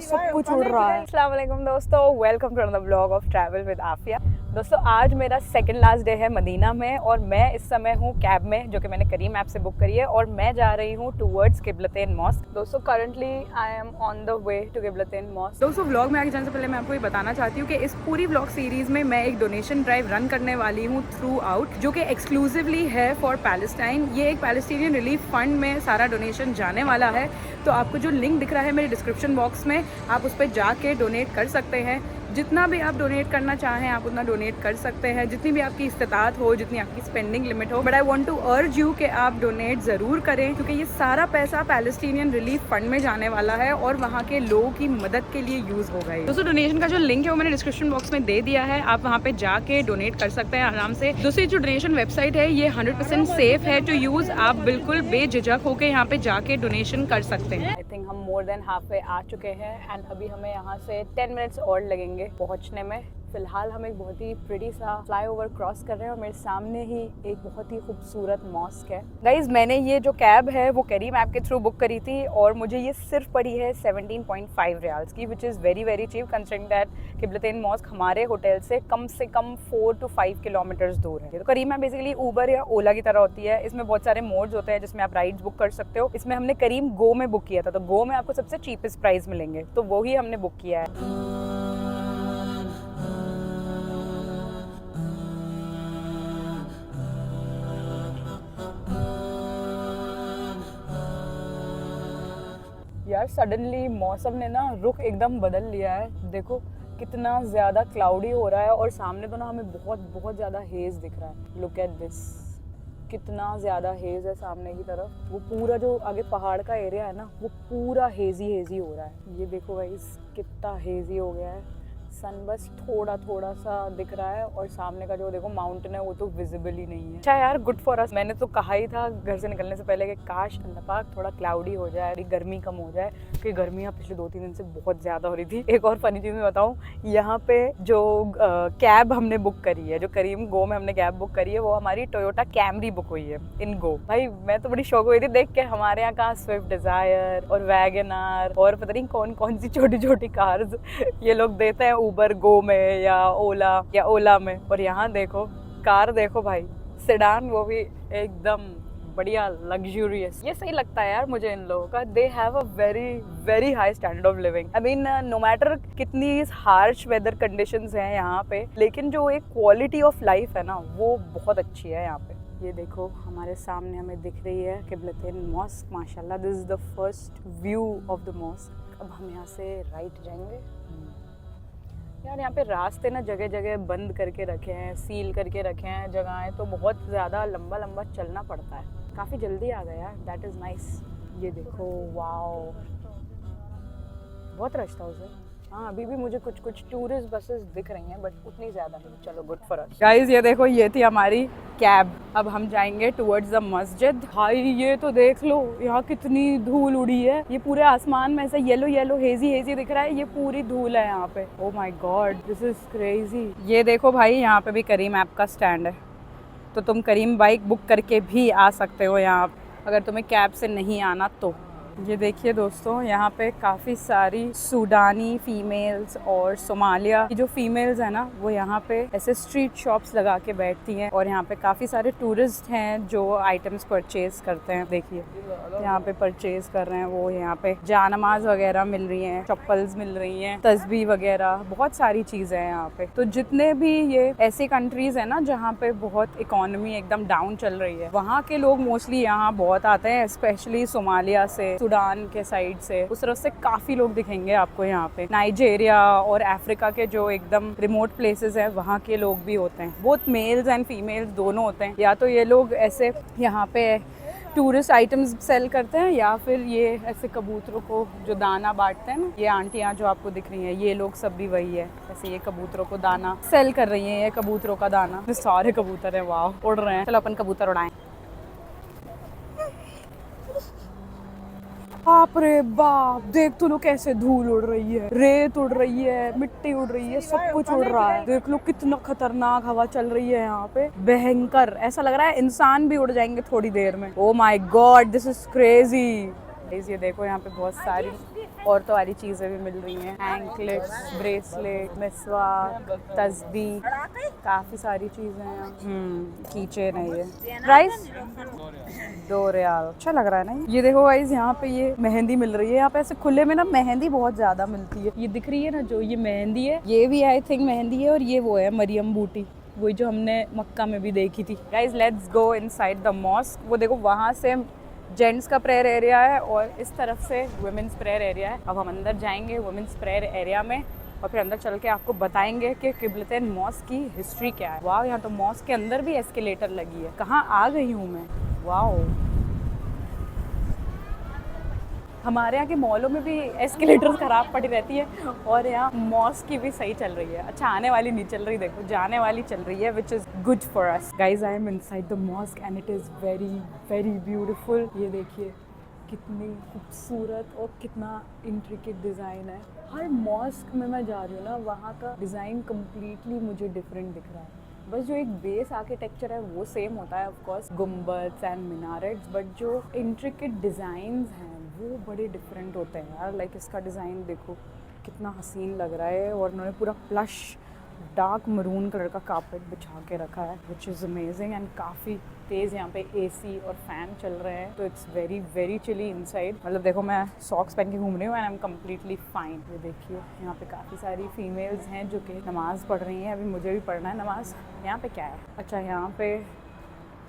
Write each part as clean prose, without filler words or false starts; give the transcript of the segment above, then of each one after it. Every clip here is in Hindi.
सब कुछ उड़ रहा है। अस्सलाम वालेकुम दोस्तों, welcome to another vlog of travel with Aafiya. दोस्तों आज मेरा सेकंड लास्ट डे है मदीना में और मैं इस समय हूँ कैब में जो कि मैंने करीम ऐप से बुक करी है और मैं जा रही हूँ टूवर्ड्स किबलतैन मॉस्क। दोस्तों currently I am on the way to Qiblatain mosque. दोस्तों व्लॉग में आगे जाने से पहले मैं आपको ये बताना चाहती हूँ कि इस पूरी व्लॉग सीरीज में मैं एक डोनेशन ड्राइव रन करने वाली हूँ थ्रू आउट, जो कि एक्सक्लूसिवली है फॉर पैलेस्टाइन। ये एक पैलेस्टीनियन रिलीफ फंड में सारा डोनेशन जाने वाला है। तो आपको जो लिंक दिख रहा है मेरे डिस्क्रिप्शन बॉक्स में, आप उस पर जाके डोनेट कर सकते हैं। जितना भी आप डोनेट करना चाहें आप उतना डोनेट कर सकते हैं, जितनी भी आपकी इस्तेताअत हो, जितनी आपकी स्पेंडिंग लिमिट हो। But I want to urge you कि आप डोनेट ज़रूर करें, क्योंकि ये सारा पैसा पैलेस्टीनियन रिलीफ फंड में जाने वाला है और वहाँ के लोगों की मदद के लिए यूज़ होगा। दोस्तों डोनेशन का जो लिंक है वो मैंने डिस्क्रिप्शन बॉक्स में दे दिया है, आप वहाँ पे जाके डोनेट कर सकते हैं आराम से। दूसरी जो डोनेशन वेबसाइट है ये 100% सेफ है टू यूज़, आप बिल्कुल बेझिझक होकर यहाँ पे जाके डोनेशन कर सकते हैं। आई थिंक हम मोर देन हाफ वे आ चुके हैं एंड अभी हमें यहाँ से 10 मिनट्स और लगेंगे पहुँचने में। फिलहाल हम एक बहुत ही प्रिटी सा फ्लाईओवर क्रॉस कर रहे हैं और मेरे सामने ही एक बहुत ही खूबसूरत मॉस्क है। गाइज मैंने ये जो कैब है वो करीम ऐप के थ्रू बुक करी थी और मुझे ये सिर्फ पड़ी है 17.5 रियाल्स की, which is very very cheap considering that Qiblatain mosque हमारे होटल से कम 4 to 5 किलोमीटर्स दूर है। तो करीम ऐप बेसिकली ऊबर या ओला की तरह होती है। इसमें बहुत सारे मोड्स होते हैं जिसमें आप राइड्स बुक कर सकते हो। इसमें हमने करीम गो में बुक किया था, तो गो में आपको सबसे चीपेस्ट प्राइस मिलेंगे, तो वो ही हमने बुक किया है। यार सडनली मौसम ने ना रुख एकदम बदल लिया है। देखो कितना ज़्यादा क्लाउडी हो रहा है और सामने तो ना हमें बहुत ज़्यादा हेज़ दिख रहा है। लुक एट दिस, कितना ज़्यादा हेज़ है सामने की तरफ। वो पूरा जो आगे पहाड़ का एरिया है ना वो पूरा हेज़ी हो रहा है। ये देखो गाइस कितना हेज़ी हो गया है। सन बस थोड़ा सा दिख रहा है और सामने का जो देखो माउंटेन है वो तो विजिबल ही नहीं है। अच्छा यार, गुड फॉर अस। मैंने तो कहा ही था घर से निकलने से पहले कि काश अल्लाह पाक थोड़ा क्लाउडी हो जाए, गर्मी कम हो जाए, क्योंकि गर्मी यहाँ पिछले 2-3 दिन से बहुत ज़्यादा हो रही थी। एक और फनी चीज़ मैं बताऊँ, यहाँ पे जो कैब हमने बुक करी है, जो करीम गो में हमने कैब बुक करी है, वो हमारी टोयोटा कैमरी बुक हुई है इन गो। भाई मैं तो बड़ी शौक हुई थी देख के, हमारे यहाँ कहाँ स्विफ्ट डिज़ायर और वैगन आर और पता नहीं कौन सी छोटी कार्स ये लोग देते हैं ऊबर गो में या ओला में। और यहाँ देखो कार, देखो भाई सेडान, वो भी एकदम बढ़िया लग्जूरियस। ये सही लगता है यार मुझे इन लोगों का। They have a very high standard of living. I mean no matter कितनी हार्श वेदर कंडीशंस हैं यहाँ पे, लेकिन जो एक क्वालिटी ऑफ लाइफ है ना वो बहुत अच्छी है यहाँ पे। ये देखो हमारे सामने हमें दिख रही है किबलतैन मॉस्क। माशाल्लाह this is the first view of the mosque. अब हम यहाँ से राइट जाएंगे। यार यहाँ पे रास्ते ना जगह जगह बंद करके रखे हैं, सील करके रखे हैं जगहें, तो बहुत ज़्यादा लंबा चलना पड़ता है। काफ़ी जल्दी आ गया यार, दैट इज़ नाइस। ये देखो वाओ, बहुत रश था उसे। हाँ अभी भी मुझे कुछ टूरिस्ट बसेस दिख रही हैं बट उतनी ज़्यादा नहीं। चलो गुड फॉर अस। गाइस ये देखो ये थी हमारी कैब। अब हम जाएंगे टुवर्ड्स द मस्जिद। भाई ये तो देख लो यहाँ कितनी धूल उड़ी है। ये पूरे आसमान में ऐसा येलो हेजी दिख रहा है, ये पूरी धूल है यहाँ पे। Oh my God this is crazy. ये देखो भाई यहाँ पे भी करीम ऐप का स्टैंड है, तो तुम करीम बाइक बुक करके भी आ सकते हो यहाँ अगर तुम्हें कैब से नहीं आना तो। ये देखिए दोस्तों यहाँ पे काफ़ी सारी सूडानी फीमेल्स और सोमालिया की जो फीमेल्स हैं ना वो यहाँ पे ऐसे स्ट्रीट शॉप्स लगा के बैठती हैं और यहाँ पे काफ़ी सारे टूरिस्ट हैं जो आइटम्स परचेज करते हैं। देखिए यहाँ पे परचेज कर रहे हैं वो। यहाँ पे जानमाज वगैरह मिल रही हैं, चप्पल्स मिल रही हैं, तस्बीह वगैरह, बहुत सारी चीज़ें हैं यहाँ पे। तो जितने भी ये ऐसी कंट्रीज है ना जहाँ पे बहुत इकोनॉमी एकदम डाउन चल रही है, वहाँ के लोग मोस्टली यहाँ बहुत आते हैं, स्पेशली सोमालिया से, सूडान के साइड से, उस तरफ से काफ़ी लोग दिखेंगे आपको यहाँ पे। नाइजेरिया और अफ्रीका के जो एकदम रिमोट प्लेसेस हैं वहाँ के लोग भी होते हैं, बोथ मेल्स एंड फीमेल्स दोनों होते हैं। या तो ये लोग ऐसे यहाँ पे टूरिस्ट आइटम्स सेल करते हैं या फिर ये ऐसे कबूतरों को जो दाना बांटते हैं ना, ये आंटियाँ जो आपको दिख रही हैं ये लोग सब भी वही है, ऐसे ये कबूतरों को दाना सेल कर रही हैं। ये कबूतरों का दाना, सारे कबूतर हैं, वाह उड़ रहे हैं। चलो अपन कबूतर उड़ाएं। बाप रे बाप, देख तो लो कैसे धूल उड़ रही है, रेत उड़ रही है, मिट्टी उड़ रही है, सब कुछ उड़ रहा है। देख लो कितना खतरनाक हवा चल रही है यहाँ पे, भयंकर। ऐसा लग रहा है इंसान भी उड़ जाएंगे थोड़ी देर में। Oh my God this is crazy. ये देखो यहाँ पे बहुत सारी और तो सारी चीजें भी मिल रही हैं, एंकलेट्स, ब्रेसलेट, मिसवाक, तस्बीह, काफी सारी चीजें हैं। कीचेन है ये। प्राइस 2 रियाल। अच्छा लग रहा है ना ये देखो गाइस, यहाँ पे ये मेहंदी मिल रही है। यहाँ पे ऐसे खुले में ना मेहंदी बहुत ज्यादा मिलती है। ये दिख रही है ना जो ये मेहंदी है, ये भी आई थिंक मेहंदी है, और ये वो है मरियम बूटी, वही जो हमने मक्का में भी देखी थी। Guys let's go inside the mosque. वो देखो वहाँ से जेंट्स का प्रेयर एरिया है और इस तरफ से वुमेन्स प्रेयर एरिया है। अब हम अंदर जाएंगे वुमेन्स प्रेयर एरिया में और फिर अंदर चल के आपको बताएंगे कि किबलतैन मॉस्क की हिस्ट्री क्या है। वाह, यहाँ तो मॉस्क के अंदर भी एस्केलेटर लगी है। कहाँ आ गई हूँ मैं। वाह, हमारे यहाँ के मॉलों में भी एस्केलेटर खराब पड़ी रहती है और यहाँ मॉस्क की भी सही चल रही है। अच्छा, आने वाली नहीं चल रही, देखो जाने वाली चल रही है, which is good for us. Guys I am inside the mosque and it is very very beautiful. ये देखिए कितनी खूबसूरत और कितना इंट्रिकेट डिज़ाइन है। हर मॉस्क में मैं जा रही हूँ ना, वहाँ का डिज़ाइन कम्प्लीटली मुझे डिफरेंट दिख रहा है। बस जो एक बेस आर्किटेक्चर है वो सेम होता है ऑफ कोर्स, गुम्बद्स एंड मीनारेट्स, बट जो इंट्रिकेट डिज़ाइंस हैं वो बड़े डिफरेंट होते हैं यार। लाइक इसका डिज़ाइन देखो कितना हसीन लग रहा है और उन्होंने पूरा प्लश डार्क मरून कलर का कारपेट बिछा के रखा है, विच इज़ अमेजिंग। एंड काफ़ी तेज़ यहाँ पे एसी और फैन चल रहे हैं, तो it's very very chilly inside. मतलब देखो मैं सॉक्स पहन के घूम रही हूँ and I am completely fine. ये देखिए यहाँ पे काफ़ी सारी फीमेल्स हैं जो कि नमाज़ पढ़ रही हैं। अभी मुझे भी पढ़ना है नमाज़। यहाँ पे क्या है, अच्छा यहाँ पे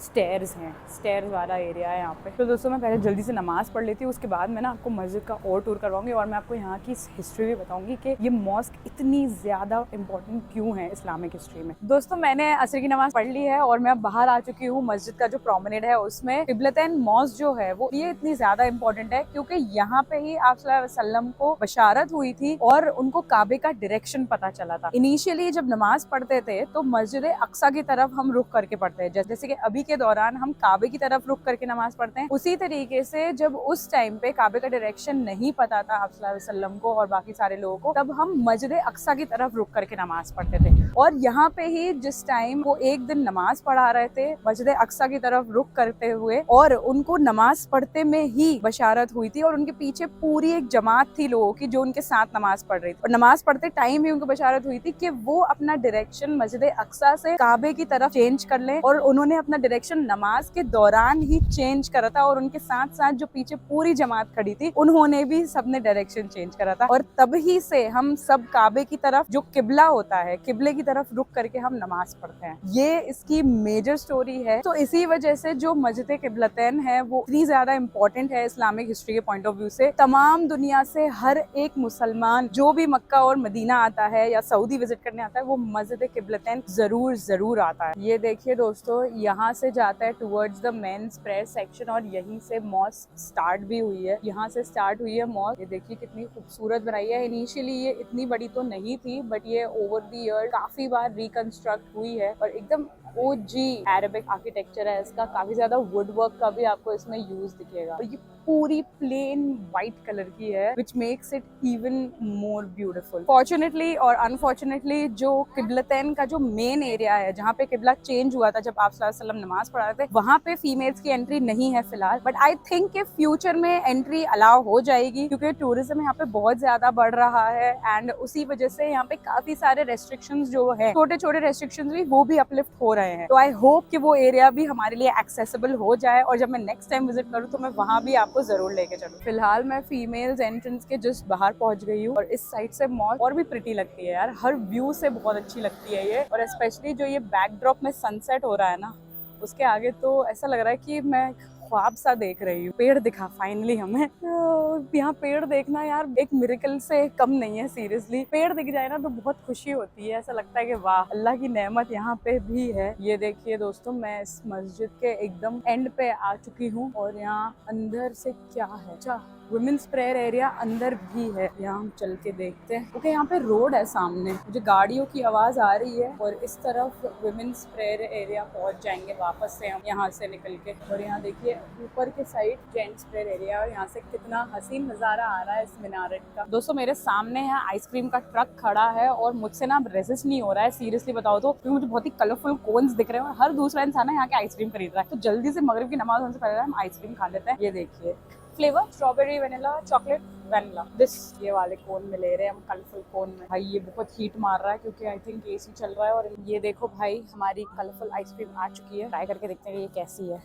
स्टेयर्स हैं, स्टेयर्स वाला एरिया है यहाँ पे। तो दोस्तों मैं पहले जल्दी से नमाज़ पढ़ लेती हूँ, उसके बाद मैं ना आपको मस्जिद का और टूर करवाऊंगी और मैं आपको यहाँ की हिस्ट्री भी बताऊंगी कि ये मॉस्क इतनी ज़्यादा इंपॉर्टेंट क्यों है इस्लामिक हिस्ट्री में। दोस्तों मैंने असर की नमाज़ पढ़ ली है और मैं अब बाहर आ चुकी हूँ। मस्जिद का जो प्रोमेनेड है उसमें किबलतैन मॉस्क जो है वो ये इतनी ज़्यादा इंपॉर्टेंट है क्योंकि यहाँ पे ही आप सल्लल्लाहु अलैहि वसल्लम को बशारत हुई थी और उनको काबे का डायरेक्शन पता चला था। इनिशियली जब नमाज पढ़ते थे तो मस्जिद अक्सा की तरफ हम रुख करके पढ़ते हैं, जैसे कि अभी के दौरान हम काबे की तरफ रुख करके नमाज पढ़ते हैं। उसी तरीके से जब उस टाइम पे काबे का डायरेक्शन नहीं पता था आप सल्लल्लाहु अलैहि वसल्लम को और बाकी सारे लोगों को, तब हम मस्जिद अक्सा की तरफ रुख करके नमाज पढ़ते थे। और यहाँ पे ही जिस टाइम वो एक दिन नमाज पढ़ा रहे थे मस्जिद अक्सा की तरफ रुख करते हुए, और उनको नमाज पढ़ते में ही बशारत हुई थी और उनके पीछे पूरी एक जमात थी लोगों की जो उनके साथ नमाज पढ़ रही थी, और नमाज पढ़ते टाइम ही उनको बशारत हुई थी कि वो अपना डायरेक्शन मस्जिद अक्सा से काबे की तरफ चेंज कर लें। और उन्होंने अपना डायरेक्शन नमाज के दौरान ही चेंज करा था और उनके साथ साथ जो पीछे पूरी जमात खड़ी थी उन्होंने भी सबने डायरेक्शन चेंज करा था। और तभी से हम सब काबे की तरफ जो किबला होता है, किबले की तरफ रुक करके हम नमाज पढ़ते हैं। ये इसकी मेजर स्टोरी है। तो इसी वजह से जो मस्जिद किबलतैन है वो इतनी ज्यादा इंपॉर्टेंट है इस्लामिक हिस्ट्री के पॉइंट ऑफ व्यू से। तमाम दुनिया से हर एक मुसलमान जो भी मक्का और मदीना आता है या सऊदी विजिट करने आता है वो मस्जिद किबलतैन जरूर आता है। ये देखिए दोस्तों, यहाँ से जाता है towards the men's prayer section और यहीं से मॉस्क स्टार्ट भी हुई है। यहाँ से स्टार्ट हुई है मॉस्क। ये देखिए कितनी खूबसूरत बनाई है। इनिशियली ये इतनी बड़ी तो नहीं थी बट ये ओवर द ईयर काफी बार रिकंस्ट्रक्ट हुई है और एकदम ओजी अरेबिक आर्किटेक्चर है इसका। काफी ज्यादा वुड वर्क का भी आपको इसमें यूज दिखेगा और ये पूरी प्लेन व्हाइट कलर की है which makes it even more beautiful. Fortunately और अनफॉर्चुनेटली जो किबलतैन का जो मेन एरिया है जहाँ पे किबला चेंज हुआ था जब आप सल्लल्लाहु अलैहि वसल्लम नमाज पढ़ा रहे थे, वहाँ पे फीमेल्स की एंट्री नहीं है फिलहाल, बट आई थिंक कि फ्यूचर में एंट्री अलाउ हो जाएगी क्योंकि टूरिज्म यहाँ पे बहुत ज्यादा बढ़ रहा है एंड उसी वजह से यहाँ पे काफी सारे रेस्ट्रिक्शंस जो है, छोटे छोटे रेस्ट्रिक्शंस भी वो भी अपलिफ्ट हो रहे हैं। तो आई होप कि वो एरिया भी हमारे लिए एक्सेसिबल हो जाए और जब मैं नेक्स्ट टाइम विजिट करूँ तो मैं वहाँ भी आपको जरूर लेके चलूँ। फिलहाल मैं फीमेल्स एंट्रेंस के जस्ट बाहर पहुंच गई हूँ और इस साइड से मॉल और भी प्रिटी लगती है यार, हर व्यू से बहुत अच्छी लगती है ये। और स्पेशली जो ये बैकड्रॉप में सनसेट हो रहा है ना उसके आगे तो ऐसा लग रहा है कि मैं ख्वाब सा देख रही हूँ। पेड़ दिखा फाइनली हमें। तो यहाँ पेड़ देखना यार एक मिरेकल से कम नहीं है। सीरियसली पेड़ दिख जाए ना तो बहुत खुशी होती है, ऐसा लगता है कि वाह अल्लाह की नेमत यहाँ पे भी है। ये देखिए दोस्तों, मैं इस मस्जिद के एकदम एंड पे आ चुकी हूँ और यहाँ अंदर से क्या है, अच्छा वुमेन्स प्रेयर एरिया अंदर भी है। यहाँ हम चल के देखते हैं। ओके, यहाँ पे रोड है सामने, मुझे गाड़ियों की आवाज आ रही है और इस तरफ वुमेन्स प्रेयर एरिया पहुंच जाएंगे वापस से हम यहाँ से निकल के। और यहाँ देखिए ऊपर के साइड जेंट्स प्रेयर एरिया और यहाँ से कितना हसीन नजारा आ रहा है इस मीनारेट का। दोस्तों मेरे सामने यहाँ आइसक्रीम का ट्रक खड़ा है और मुझसे ना रेजिस्ट नहीं हो रहा है सीरियसली बताओ तो, क्योंकि मुझे बहुत ही कलरफुल कोन्स दिख रहे हैं और हर दूसरा इंसान यहाँ के आइसक्रीम खरीद रहा है। तो जल्दी से मगरिब की नमाज होने से पहले हम आइसक्रीम खा लेते हैं। ये देखिए flavour strawberry vanilla chocolate vanilla. This ये वाले कोन में ले रहे हैं हम, कलरफुल कोन में। भाई ये बहुत हीट मार रहा है क्योंकि आई थिंक एसी चल रहा है। और ये देखो भाई हमारी कलरफुल आइसक्रीम आ चुकी है, ट्राई करके देखते हैं ये कैसी है।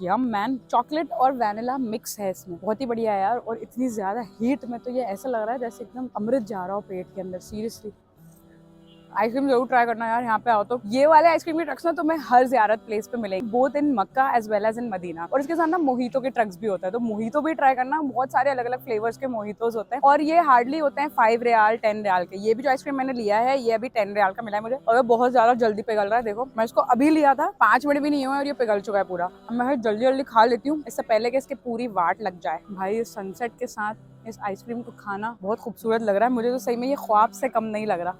यम मैन, चॉकलेट और वेनिला मिक्स है इसमें, बहुत ही बढ़िया है यार। और इतनी ज्यादा हीट में तो ये ऐसा लग रहा है जैसे एकदम अमृत जा रहा हो पेट के अंदर, सीरियसली। आइसक्रीम जरूर ट्राई करना यार, यहाँ पे आओ तो। ये वाले आइसक्रीम के ट्रक्स ना तुम्हें हर ज़ियारत प्लेस पे मिलेंगे, both in Makkah as well as in Madina. और इसके साथ ना मोहितो के ट्रक्स भी होता है, तो मोहितो भी ट्राई करना। बहुत सारे अलग अलग फ्लेवर्स के मोहितोस होते हैं और ये हार्डली होते हैं 5 रियाल 10 रियाल के। ये भी जो आइसक्रीम मैंने लिया है ये अभी 10 रियाल का मिला है मुझे, और बहुत ज्यादा जल्दी पिघल रहा है। देखो मैं इसको अभी लिया था, 5 मिनट भी नहीं हुआ और ये पिघल चुका है पूरा। अब मैं जल्दी जल्दी खा लेती हूँ इससे पहले कि इसके पूरी वाट लग जाए। भाई सनसेट के साथ इस आइसक्रीम को खाना बहुत खूबसूरत लग रहा है मुझे, तो सही में ये ख्वाब से कम नहीं लग रहा।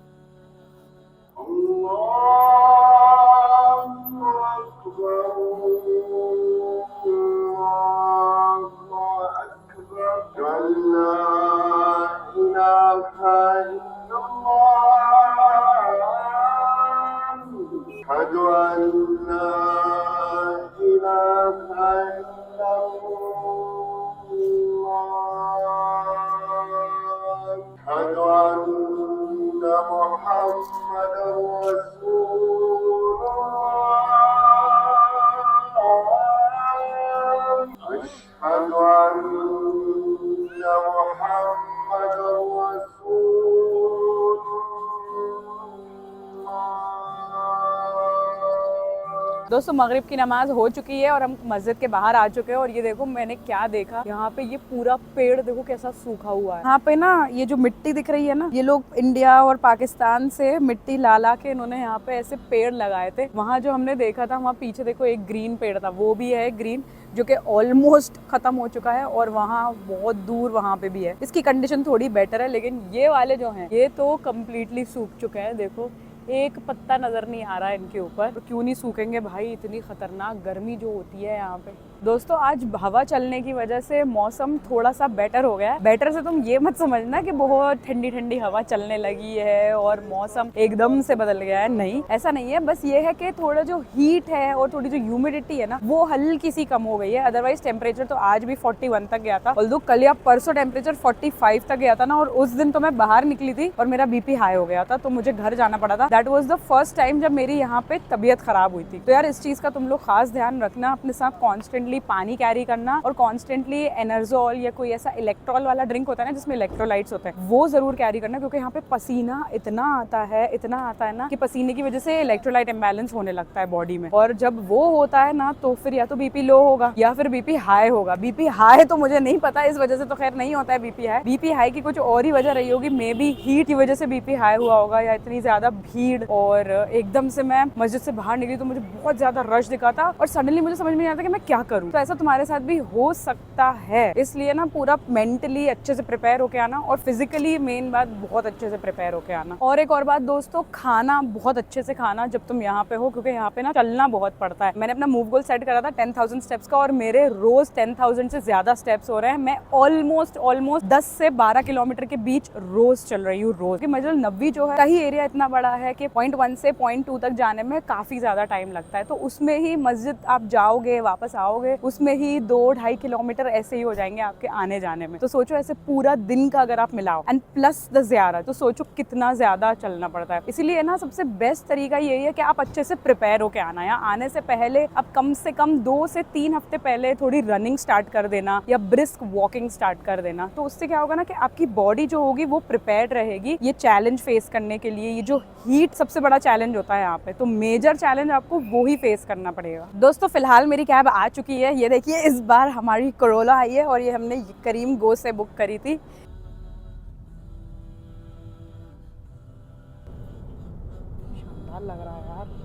दोस्तों मगरिब की नमाज हो चुकी है और हम मस्जिद के बाहर आ चुके हैं। और ये देखो मैंने क्या देखा, यहाँ पे ये पूरा पेड़ देखो कैसा सूखा हुआ है। यहाँ पे ना ये जो मिट्टी दिख रही है ना, ये लोग इंडिया और पाकिस्तान से मिट्टी ला ला के इन्होंने यहाँ पे ऐसे पेड़ लगाए थे। वहाँ जो हमने देखा था वहाँ पीछे देखो एक ग्रीन पेड़ था, वो भी है ग्रीन, जो कि ऑलमोस्ट खत्म हो चुका है। और वहाँ बहुत दूर वहाँ पे भी है, इसकी कंडीशन थोड़ी बेटर है। लेकिन ये वाले जो हैं ये तो कम्प्लीटली सूख चुके हैं। देखो एक पत्ता नजर नहीं आ रहा है इनके ऊपर। तो क्यों नहीं सूखेंगे भाई, इतनी खतरनाक गर्मी जो होती है यहाँ पे। दोस्तों आज हवा चलने की वजह से मौसम थोड़ा सा बेटर हो गया है। बेटर से तुम ये मत समझना कि बहुत ठंडी ठंडी हवा चलने लगी है और मौसम एकदम से बदल गया है, नहीं ऐसा नहीं है। बस ये है कि थोड़ा जो हीट है और थोड़ी जो ह्यूमिडिटी है ना वो हल्की सी कम हो गई है। अदरवाइज टेम्परेचर तो आज भी 41 तक गया था, ऑल्दो कल या परसों टेम्परेचर 45 तक गया था ना। और उस दिन तो मैं बाहर निकली थी और मेरा बीपी हाई हो गया था, तो मुझे घर जाना पड़ा था। That was the first time जब मेरी यहाँ पे तबीयत खराब हुई थी। तो यार इस चीज का तुम लोग खास ध्यान रखना, अपने साथ कॉन्स्टेंटली पानी कैरी करना और कॉन्स्टेंटली एनर्जोल या कोई ऐसा इलेक्ट्रॉल वाला ड्रिंक होता है ना जिसमें इलेक्ट्रोलाइट्स होते हैं, वो जरूर कैरी करना। क्योंकि यहाँ पे पसीना इतना आता है ना कि पसीने की वजह से इलेक्ट्रोलाइट इम्बैलेंस होने लगता है बॉडी में। और जब वो होता है ना तो फिर या तो बीपी लो होगा या फिर बीपी हाई होगा। बीपी हाई तो मुझे नहीं पता, इस वजह से तो खैर नहीं होता है बीपी हाई। बीपी हाई की कुछ और ही वजह रही होगी, मे बी हीट की वजह से बीपी हाई हुआ होगा या इतनी ज्यादा भीड़। और एकदम से मैं मस्जिद से बाहर निकली तो मुझे बहुत ज्यादा रश दिखा था और सडनली मुझे समझ में नहीं आता कि मैं क्या करूं। तो ऐसा तुम्हारे साथ भी हो सकता है, इसलिए ना पूरा मेंटली अच्छे से प्रिपेयर होके आना और फिजिकली मेन बात बहुत अच्छे से प्रिपेयर होके आना। और एक और बात दोस्तों, खाना बहुत अच्छे से खाना जब तुम यहाँ पे हो, क्योंकि यहाँ पे ना चलना बहुत पड़ता है। मैंने अपना मूव गोल सेट करा था 10,000 स्टेप्स का और मेरे रोज 10,000 से ज्यादा स्टेप्स हो रहे हैं। मैं ऑलमोस्ट 10 से 12 किलोमीटर के बीच रोज चल रही हूँ रोज। मजल नब्बी जो है कहीं एरिया इतना बड़ा है कि पॉइंट 1 से पॉइंट 2 तक जाने में काफी ज्यादा टाइम लगता है। तो उसमें ही मस्जिद आप जाओगे वापस आओगे, उसमें ही 2-2.5 किलोमीटर ऐसे ही हो जाएंगे आपके आने जाने में। तो सोचो ऐसे पूरा दिन का अगर आप मिलाओ एंड प्लस द ज़ियारत, तो सोचो कितना ज्यादा चलना पड़ता है। इसीलिए ना सबसे बेस्ट तरीका यही है कि आप अच्छे से प्रिपेयर होके आना। यहाँ आने से पहले आप कम से कम 2 से 3 हफ्ते पहले थोड़ी रनिंग स्टार्ट कर देना या ब्रिस्क वॉकिंग स्टार्ट कर देना। तो उससे क्या होगा ना कि आपकी बॉडी जो होगी वो प्रिपेयर्ड रहेगी ये चैलेंज फेस करने के लिए। ये जो हीट सबसे बड़ा चैलेंज होता है यहाँ पे, तो मेजर चैलेंज आपको वो ही फेस करना पड़ेगा। दोस्तों फिलहाल मेरी कैब आ चुकी है, ये देखिए इस बार हमारी कोरोला आई है और ये हमने करीम गो से बुक करी थी। शानदार लग रहा है यार।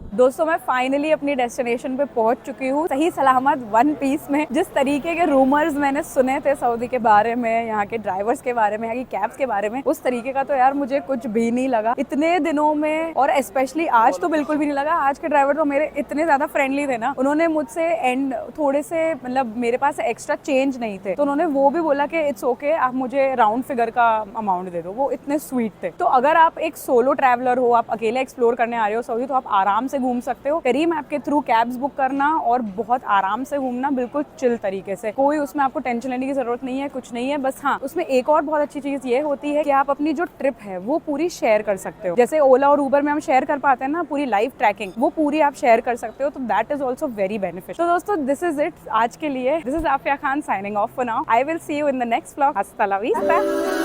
दोस्तों मैं फाइनली अपनी डेस्टिनेशन पे पहुंच चुकी हूँ सही सलामत वन पीस में। जिस तरीके के रूमर्स मैंने सुने थे सऊदी के बारे में, यहाँ के ड्राइवर्स के बारे में, यहाँ की कैब्स के बारे में, उस तरीके का तो यार मुझे कुछ भी नहीं लगा इतने दिनों में। और स्पेशली आज तो बिल्कुल भी नहीं लगा। आज के ड्राइवर तो मेरे इतने ज्यादा फ्रेंडली थे ना, उन्होंने मुझसे एंड थोड़े से मतलब मेरे पास एक्स्ट्रा चेंज नहीं थे तो उन्होंने वो भी बोला कि इट्स ओके, आप मुझे राउंड फिगर का अमाउंट दे दो। वो इतने स्वीट थे। तो अगर आप एक सोलो ट्रैवलर हो, आप अकेले एक्सप्लोर करने आ रहे हो सऊदी, तो आप आराम से घूम सकते हो। करीम ऐप के थ्रू कैब्स बुक करना और बहुत आराम से घूमना, बिल्कुल चिल तरीके से, कोई उसमें आपको टेंशन लेने की जरूरत नहीं है, कुछ नहीं है। बस हाँ, उसमें एक और बहुत अच्छी चीज ये होती है कि आप अपनी जो ट्रिप है वो पूरी शेयर कर सकते हो। जैसे ओला और उबर में हम शेयर कर पाते हैं ना पूरी लाइव ट्रैकिंग, वो पूरी आप शेयर कर सकते हो, तो that is also very beneficial. तो दोस्तों दिस इज इट आज के लिए। This is Aafiya Khan signing off for now. I will see you in the next vlog. Hasta la vista.